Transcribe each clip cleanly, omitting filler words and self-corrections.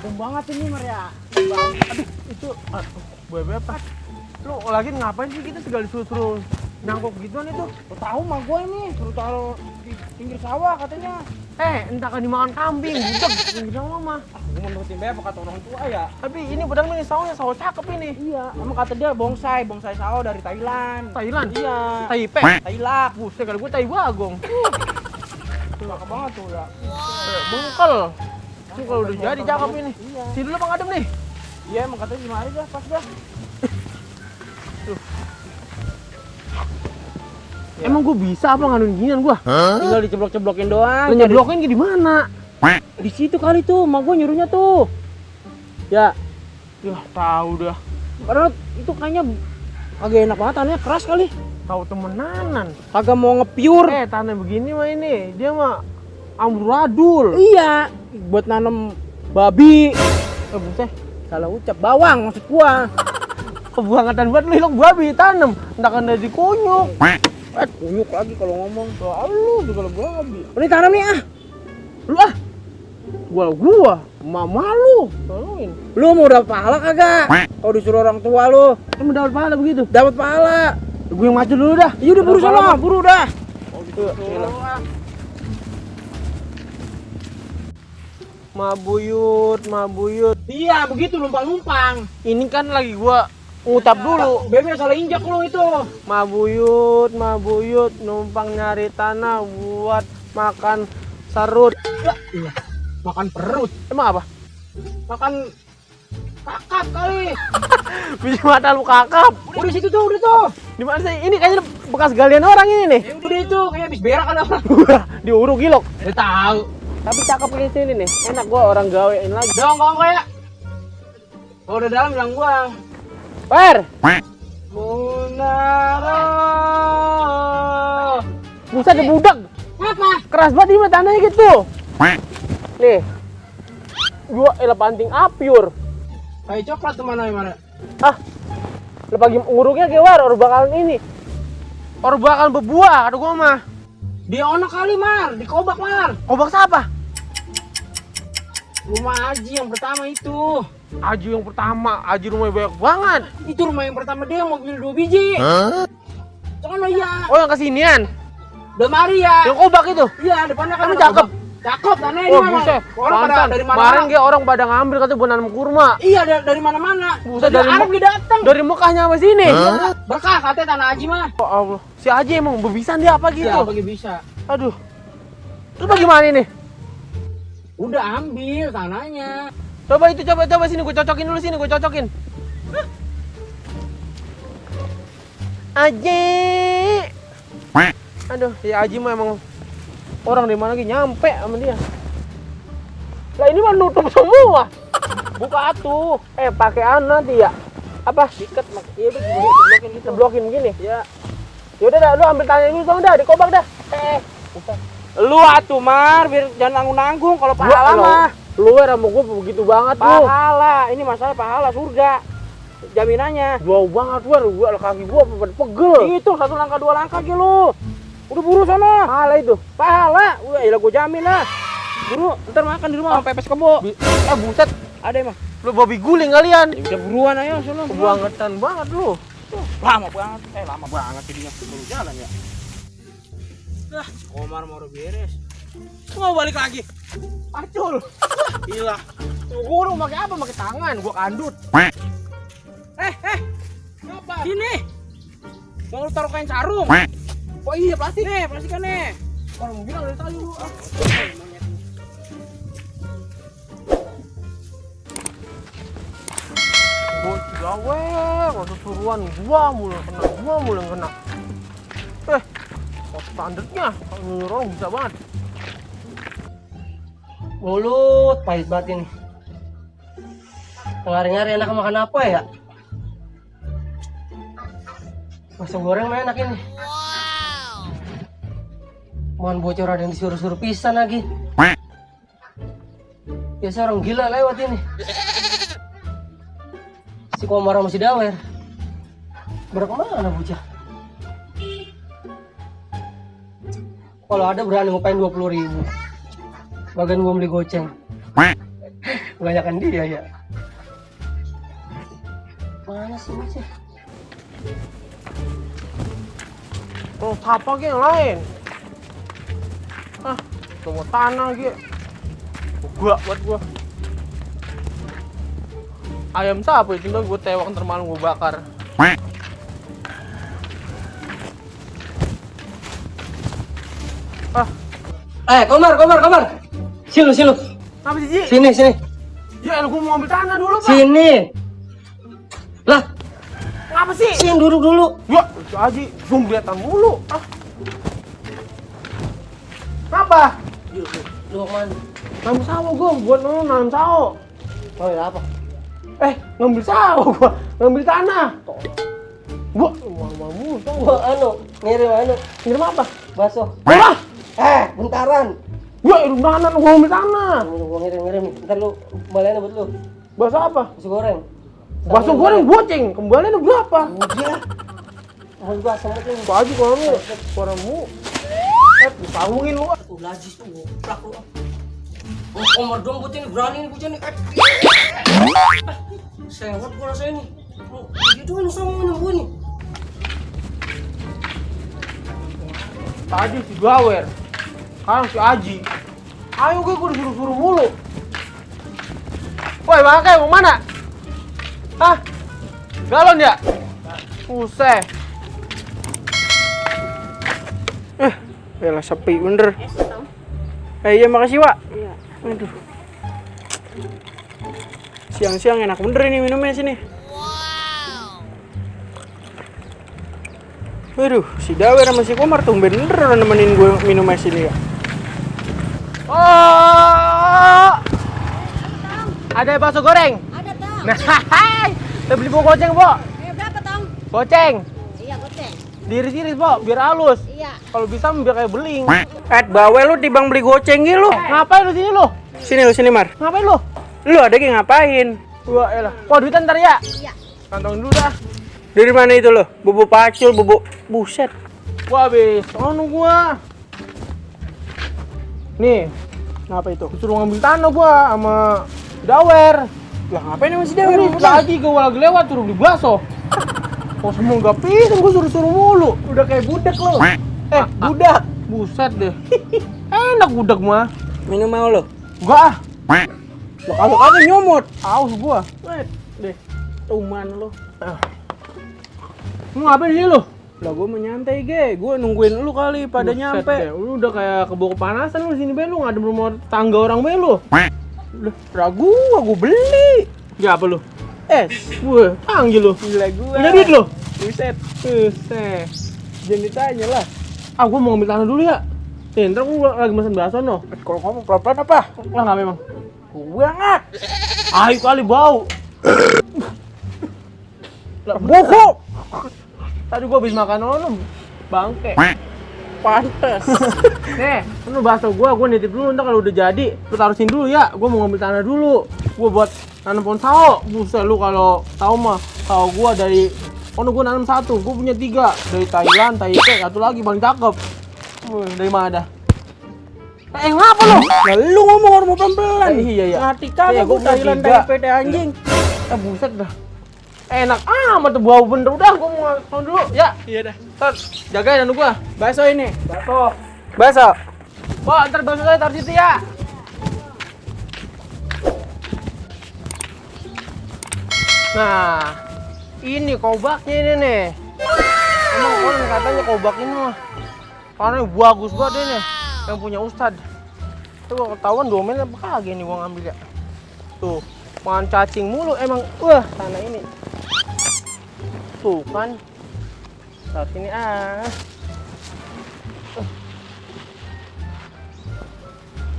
Adem banget ini Mar ya. Aduh, itu bebek apa? Lu lagi ngapain sih kita segala suruh nyangkuk gituan itu? Lo tahu mah gue ini suruh taruh di pinggir sawah katanya. Entah kan dimakan kambing, budak pinggir sawah mah. Gue menurutin bebek kata orang tua ya. Tapi ini padahal nih sawahnya sawah cakep ini. Iya, emang kata dia bonsai sawah dari Thailand. Thailand? Iya. Taipei? Thailand. Buset, kalau gue Tai Bagong. Cakep banget tuh ya. Bengkel. Itu kalau udah jadi cakep ini. Iya. Sini dulu Bang Adem nih. Iya, emang katanya gimana aja pas dah. Ya. Emang gue bisa apa nganuin ginian gua? Tinggal diceblok-ceblokin doang. Lu nyeblokin di mana? Di situ kali tuh, mak gue nyuruhnya tuh. Ya, Ya tahu dah. padahal itu kayaknya agak enak banget, tanahnya keras kali. Tahu temenanan. Kagak mau ngepiur. Tanah begini mah ini dia mah amburadul. Iya, buat nanam babi. Buset. Salah ucap, bawang maksud gua. Kebuangatan buat lu hilang babi tanam. Entah kan dari kunyuk. Kunyuk lagi kalau ngomong. Soal lu juga babi. Ini tanam nih ah. Lu ah. Gua mama lu. Tolongin. Lu mau dapat pahala kagak? Kalau disuruh orang tua lu. Kamu dapat pahala begitu? Dapat pahala. Gue yang maju dulu dah. Iya udah buru sana, buru dah. Oh gitu. Mabuyut. Iya, begitu numpang-numpang. Ini kan lagi gua ngucap dulu. Bebek salah injak lu itu. Mabuyut, numpang nyari tanah buat makan serut. Iya. Makan perut, Emang apa? makan kakap kali. Bisa mata lu kakap. Udah situ tuh, udah tuh. Di mana sih? Ini kayaknya bekas galian orang ini nih. Udah itu, kayak habis berak kan orang. Diuruk gilok. Udah tahu. Tapi cakep kayak sini nih. Enak gua orang gawein lagi. Dong, kayak. Kalau udah dalam bilang gua. Per. Munaro. Buset ada budak. Apa? Keras banget ini mah tanahnya gitu. Nih. Gua panting apyur. Kayak coklat tuh mana? Ah. Lepagi nguruknya kewar orang bakalan ini. Orang bakalan berbuah ada gua mah. Dia ono kali, Mar. Di Kobak, Mar. Kobak siapa? Rumah Aji yang pertama itu. Aji yang pertama, Aji rumahnya banyak banget. Itu rumah yang pertama dia yang mobil 2 biji. Sono ya. Oh yang kesinian? Udah mari ya. Yang kobak itu? Iya, depannya kan Emang ada cakep? Kobak. Cakep tanahnya Oh di mana? buset, Orang pada pantan. dari Kemarin mana-mana. dia orang pada ngambil katanya buat nanam kurma. Iya, dari mana-mana. Buset, Dari Arab dia datang. Dari Mekahnya sama sini. Berkah katanya tanah Aji mah. Oh Allah, si Aji emang bebisan dia apa gitu? Iya, bagi bisa. Aduh. Terus bagaimana ini? Udah ambil tanahnya. Coba sini gue cocokin dulu sini, gue cocokin. Aji. Aduh, si Aji mah emang orang di mana lagi nyampe sama dia. Lah ini mah nutup semua. Buka atuh. Pakai nanti ya. Apa? Diket mak. Iya, udah diblokin gitu. Blokin begini. Ya. Ya udah dah, lu ambil tangan dulu dong dah, di kobak dah. Lu atuh, Mar, biar jangan nanggung-nanggung kalau pahala mah. Lu sama gua begitu banget lu. Pahala, ini masalah pahala surga. Jaminannya. Jauh banget gua kaki gua pegel. Itu 1 langkah 2 langkah aja lu. Udah buru sana. Pahala itu. Pahala. Udah, ya gua jamin lah. Buru, ntar makan di rumah sama pepes kebo. Buset, Ada emang. lu babi guling kalian. Ya udah buruan ayo sono. Kebangetan banget lu. Lama banget. Lama banget jadinya baru jalan ya. Komar mau beres. Mau balik lagi. Acul. Gila. Gua udah pakai apa? Pakai tangan, gua kandut. Apa? Sini. Mau lu taruh kain sarung. Oh iya plastik. Nih, plastikan nih. Kalau mau bilang dari tadi lu. Bos gawe, waktu suruhan gua mulu yang kena. Kok standarnya nyuruh bisa banget. Mulut pahit banget ini. Ngari-ngari enak makan apa ya? Bakso goreng mah enak ini. Mohon bocor ada yang disuruh-suruh pisan lagi. Biasa orang gila lewat ini. Si Komar sama si Dawer. Berkemana bocah? Kalau ada berani ngupain 20.000. Bagian gua beli goceng. Kebanyakan dia ya. Mana sih Mas? Oh, apa ke yang lain? Ah, semua tanah ke. Gua buat gua. Ayam siapa itu? Gue tewak ntar malam gue bakar. Ah, Komar. Sini. apa sih, Ji? Sini. Ya, lu mau ambil tanah dulu, Pak. Sini. Lah, Ngapa sih? sini duduk dulu. Ya, si Aji, zoom kelihatan mulu. Ah. Kenapa? Lu mau kemana? Ngambil sawo gue, buat nanam sawo. Oh ya apa? Ngambil sawo gua, ngambil tanah. Gua mau Gua ngirim ngirim apa? bakso. Wah, Bentaran. gua ngirim tanah, gua ngambil tanah. Gua ngirim. Ntar lu kembaliannya buat lu. Bakso apa? Bakso goreng. Bakso goreng goceng, kembaliannya berapa? Udah. Mau gua sama lu. Pak Haji kalau lu, suaramu. Disambungin lu. Lajis tuh goblok lu. Oh, Komar dong bocah ini berani nih bocah nih. Sewot gua rasanya nih. Gitu kan sama gua nih. Pak Haji si Gawer. Sekarang si Aji. Ayo gue disuruh-suruh mulu. Woi, Bangkai mau mana? Hah? Galon ya? Useh. Yalah sepi bener. Iya makasih, Wak. Iya. Aduh. Siang-siang enak bener ini minumnya sini. Waduh, si Dawer sama si Komar tuh bener udah nemenin gue minum es ini ya. Oh, ada bakso goreng? Ada, Tong. Nah, hai, kita beli bawa goceng, Bo. Berapa, Tong? Goceng. Iya, goceng. Diiris-iris, Bo, biar halus. Iya. Kalau bisa biar kayak beling. Bawel lu tibang beli goceng gitu lu. Ngapain lu sini lu? Sini, Mar. Ngapain lu? Lu ada yang ngapain? Wah, elah. Wah, duitan ntar ya? Iya. Kantongin dulu dah. Dari mana itu lo? Bubuk pacul, bubuk buset. Gua habis. Gua. Nih. Ngapa itu? Disuruh ngambil tanah gua sama Dawer. Lah ngapain sama si Dawer? Lagi gua lagi lewat suruh beli bakso. Kok semua gak pisang gua suruh-suruh mulu. Udah kayak budak lo. Budak. Buset deh. Enak budak mah. Minum mau lo? Enggak ah. Lo kalau kagak nyomot. Aus gua. Deh. Tuman lo. Lu ngapain sih lu? Lah gua mau nyantai ge, gua nungguin lu kali pada nyampe. Lu udah kayak keburu kepanasan lu sini be lu ngadem rumah tangga orang be lu. Udah ragu gua beli. Ya apa lu? Gue panggil lu. Gila gua. Punya duit lu? Buset. Jangan ditanya lah. Gua mau ngambil tanah dulu ya. Ntar gua lagi mesen bakso no. Kalau ngomong pelan-pelan apa? Lah enggak memang. Gua ngat. Ayo kali bau. Lah boko. Tadi gua habis makan lu bangke. Pantes. Nih, lu bakso gua nitip dulu, ntar kalau udah jadi lu taruhin dulu ya. Gua mau ngambil tanah dulu. Gua buat nanam pohon sawo. Buset lu kalau tahu mah, sawo gua dari gua nanam 1, gua punya 3 dari Thailand, Taipei, satu lagi paling cakep. Dari mana dah? Ngapa lu? Lah lu ngomong orang mau pelan-pelan. Iya. Ngerti kagak gua Thailand, Taipei anjing. Buset dah. Enak amat tuh bau bener. Udah gua mau ngomong dulu ya. Iya dah. Ntar jagain anu gua. Bakso ini. Bakso. Wah, ntar bakso saya taruh situ ya. Nah, ini kobaknya ini nih. Emang orang katanya kobak ini mah karena bagus banget ini yang punya Ustad. Tuh gua ketahuan domain apa kagak nih gua ngambil ya. Tuh, makan cacing mulu emang. Wah, tanah ini. Tuh kan. Saat ini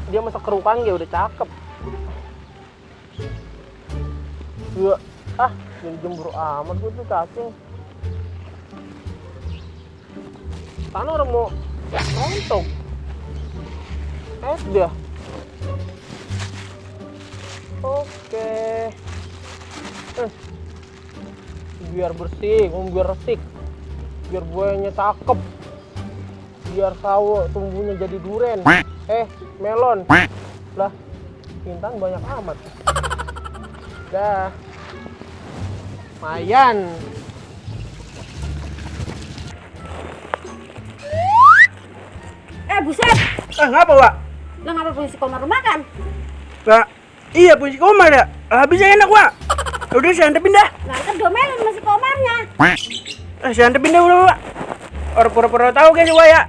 dia masak kerukan ya udah cakep. Gua jembur amat gua tuh cacing. Tanah orang mau nonton. Dia. Oke. Biar bersih, biar resik. Biar buahnya cakep. Biar sawo tumbuhnya jadi duren. Melon. Lah, Intan banyak amat. Dah. Mayan. Buset. Ngapa, Wak? Lah ngapa punya si Komar rumah kan? Lah, iya punya Komar ya. Habisnya enak, Wak. Udah saya antepin dah. Lah kan domelin sama si Komarnya. Saya antepin dah udah, Wak. Orang pura-pura tahu kan, Wak ya.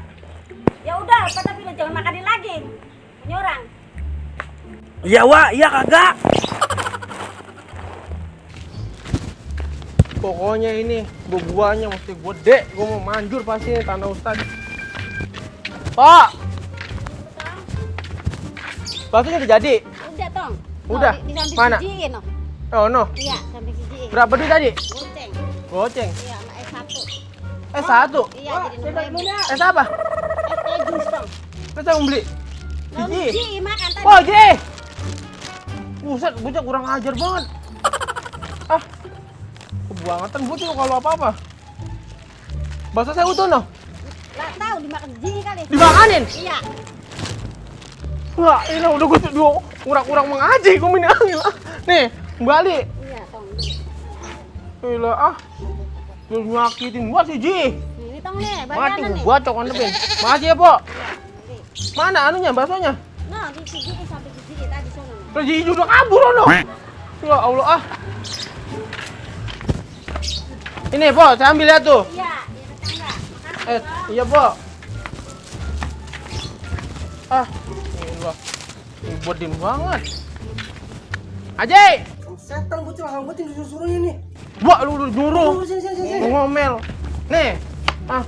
Ya udah, tapi lu jangan makanin lagi. Ini orang. Iya, Wak. Iya kagak. Pokoknya ini buahnya mesti gede. Gue mau manjur pasti ini tanah Ustad. Pak. Baksonya udah jadi? Udah, Tong. Udah? Di samping Mana? sijiin, no. Oh no. Iya, samping sijiin. Berapa duit tadi? Goceng. Goceng. Iya, sama S1. S1. Iya, jadi 6.000. S apa? Es jus, Tong. Kita mau beli. Lalu Ji. Ji, makan tadi. Oh, Ji. Buset, bocah kurang ajar banget. Ah. Kebangetan bocah lo kalau apa-apa. Bakso saya utuh no. Lah tahu dimakan Ji kali. Dimakanin. Iya. Wah, ini udah gue kurang mengaji, gue minta angin ah. Nih, kembali. Iya, Tong. Gila ah. Lu nyakitin gua sih, Ji. Ini Tong nih, Mati bayaran nih. gua cok antepin. Makasih ya, Po. Iya, nanti. Mana anunya, baksonya? Nah, di sijiin sampai sijiin tadi sono. Terus Ji udah kabur ono. Ya Allah ah. Ini, Po, saya ambil ya tuh. Iya, di tetangga. Iya, Po. Ah, gila. Ini bodin banget. Ajay! Setan bocil hambatin disuruh-suruhnya nih. Wah, lu udah nyuruh. Sini. Ngomel. Nih. Ah,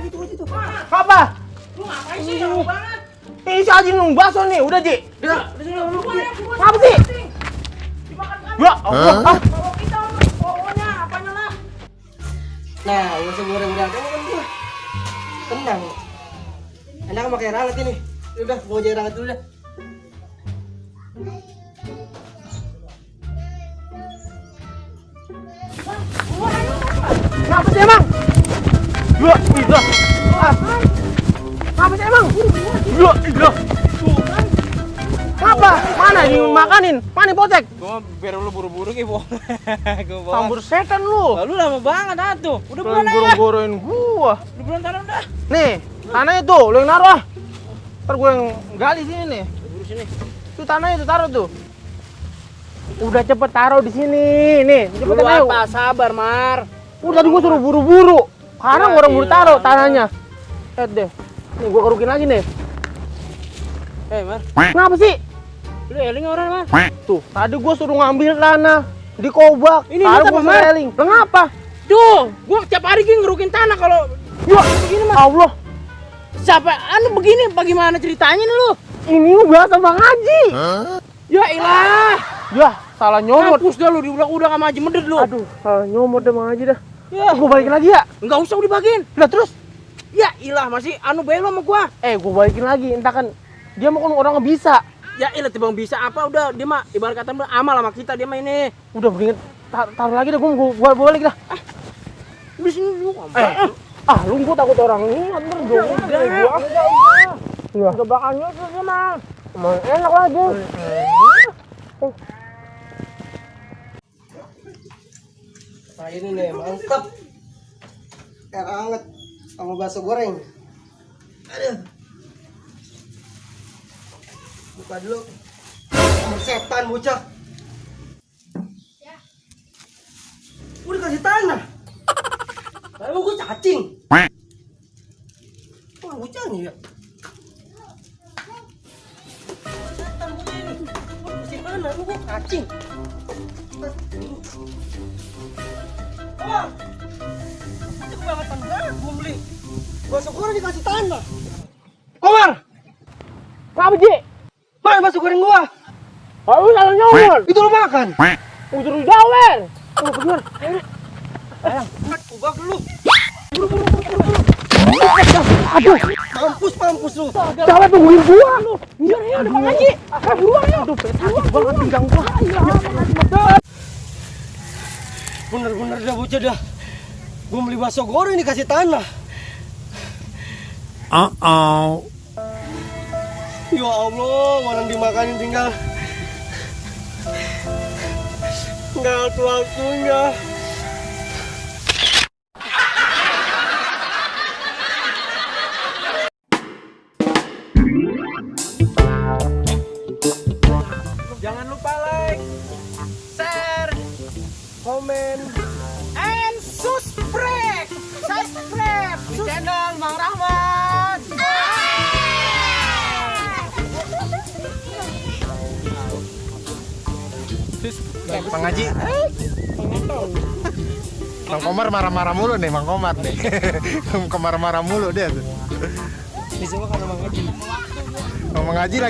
Gitu. apa? Lu ngapain sih? Lama banget. Ini si Aji nung bakso nih, udah Ji. Udah sini lu. Apa sih? Ya Allah, ah. Kalau kita pokoknya apanya lah. Nah, gak usah goreng-goreng kamu kan gua. Tenang. Enak pakai ranget ini. Udah, gua jadi ranget dulu dah. Kenapa sih emang? Ya, iya. Ah. Kenapa sih emang? Ya, iya. Kenapa? Mana ini makanin? Mana pocek? Gua biar lu buru-buru ki, Po. Gua bawa. Sambur setan lu. Lalu lama banget atuh. Udah bulan ya. Goro-goroin gua. Udah bulan taruh dah. Nih, tanahnya tuh, lu yang naruh ah. Ntar gua yang gali sini nih. Buru sini. Tuh tanahnya tuh taruh tuh. Udah cepet taruh di sini, nih. Cepet Lu ayo. apa? Sabar, Mar. Udah tadi gua suruh buru-buru. Sekarang Ya, orang buru iya. taruh tanahnya. Lihat deh. Nih gua kerugiin lagi nih. Mar. Kenapa sih? Lu eling orang, Mar. Tuh, tadi gua suruh ngambil tanah di Kobak. Ini taruh lu gua apa, Mar? sereling. Kenapa? Tuh, gua tiap hari gini ngerukin tanah kalau Ya, begini mah. Allah, siapa begini bagaimana ceritanya nih lu? ini biasa Bang Haji. Ya ilah. Ya, salah nyomot. Mampus dah lu diulang-ulang sama Haji Medet lu. Aduh, salah nyomot deh Bang Haji dah. Ya, Gua balikin lagi ya. enggak usah dibagiin. Lah terus, Ya ilah masih belo sama gua. gua balikin lagi. Entah kan dia mah kan orang nggak bisa. Ya ilah tibang bisa apa udah dia mah ibarat kata mah amal sama kita dia mah ini. Udah mendingan taruh lagi dah. Gua balik dah. Di sini lu. Lu gua takut orang ini ntar dong. Gua. Ya. Enggak bakal nyusul dia mah. Emang enak lagi. Nah ini nih, mantap. Air hangat sama bakso goreng. Aduh. Buka dulu. Kamu setan bocah. Udah kasih tanah. Lalu gue cacing. Wah, bocah nih ya. Setan bocah ini. Udah kasih tanah, lu gue cacing. Wah, itu kebangetan banget gue beli. Bakso goreng dikasih tanah. Komar! Kenapa Ji? Mana bakso goreng gua? Lu salah nyomot. Itu lu makan. Udah jauher. Oh bener. Sayang. Ubah dulu. Aduh, Mampus lu. jangan tungguin gua. Iya ya udah Bang Haji. Buruan ya. Aduh, petak banget pinggang gua. Bener-bener dah bocah dah. Gua beli bakso goreng dikasih tanah. Ya Allah, orang dimakanin tinggal nggak waktunya. Jangan lupa like, share, Komen and subscribe di channel Mang Rahmat. Bang Haji. Bang Komar marah-marah mulu nih, Bang Komar nih. Marah-marah mulu dia tuh. di sini karena Bang Haji. Bang Haji